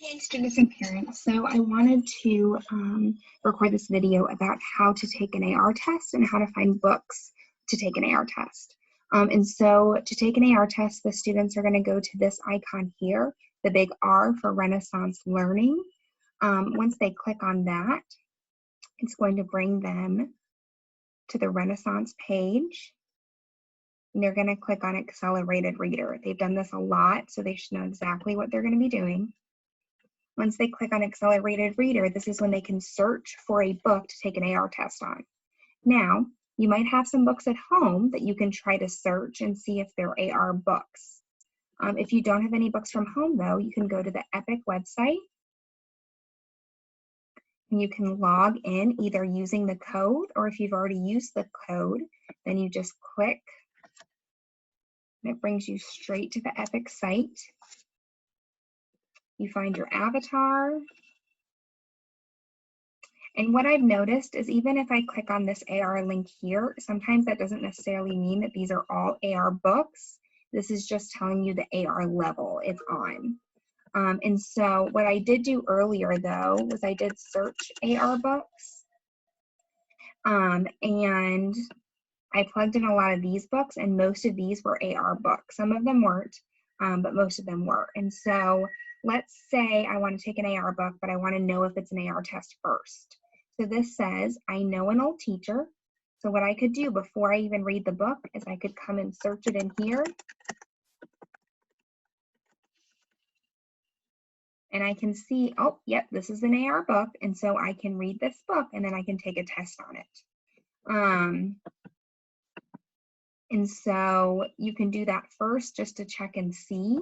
Hey students and parents, so I wanted to record this video about how to take an AR test and how to find books to take an AR test. And so to take an AR test, the students are going to go to this icon here, the big R for Renaissance Learning. Once they click on that, it's going to bring them to the Renaissance page. And they're going to click on Accelerated Reader. They've done this a lot, so they should know exactly what they're going to be doing. Once they click on Accelerated Reader, this is when they can search for a book to take an AR test on. Now, you might have some books at home that you can try to search and see if they're AR books. If you don't have any books from home, though, you can go to the EPIC website and you can log in either using the code, or if you've already used the code, then you just click and it brings you straight to the EPIC site. You find your avatar. And what I've noticed is even if I click on this AR link here, sometimes that doesn't necessarily mean that these are all AR books. This is just telling you the AR level it's on. And so what I did do earlier though, was I did search AR books. And I plugged in a lot of these books and most of these were AR books. Some of them weren't, but most of them were. And so let's say I want to take an AR book, but I want to know if it's an AR test first. So this says, I know an old teacher. So what I could do before I even read the book is I could come and search it in here. And I can see, oh, yep, this is an AR book. And so I can read this book and then I can take a test on it. And so you can do that first just to check and see.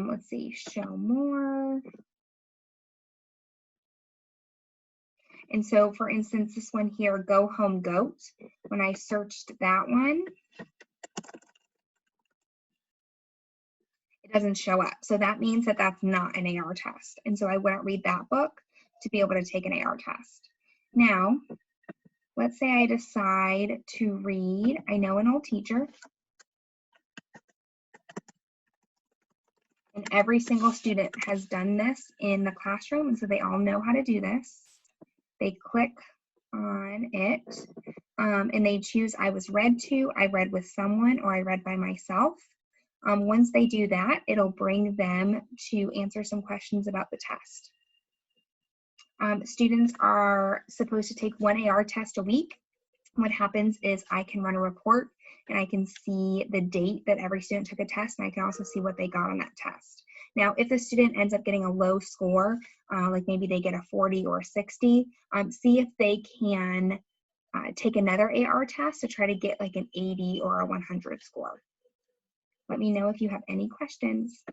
Let's see, show more. And so for instance, this one here, Go Home Goat, when I searched that one, it doesn't show up. So that means that that's not an AR test. And so I wouldn't read that book to be able to take an AR test. Now, let's say I decide to read I Know an Old Teacher. And every single student has done this in the classroom, and so they all know how to do this. They click on it, and they choose I was read to, I read with someone, or I read by myself. Once they do that, it'll bring them to answer some questions about the test. Students are supposed to take one AR test a week. What happens is I can run a report and I can see the date that every student took a test, and I can also see what they got on that test. Now, if the student ends up getting a low score, like maybe they get a 40 or a 60, see if they can take another AR test to try to get like an 80 or a 100 score. Let me know if you have any questions.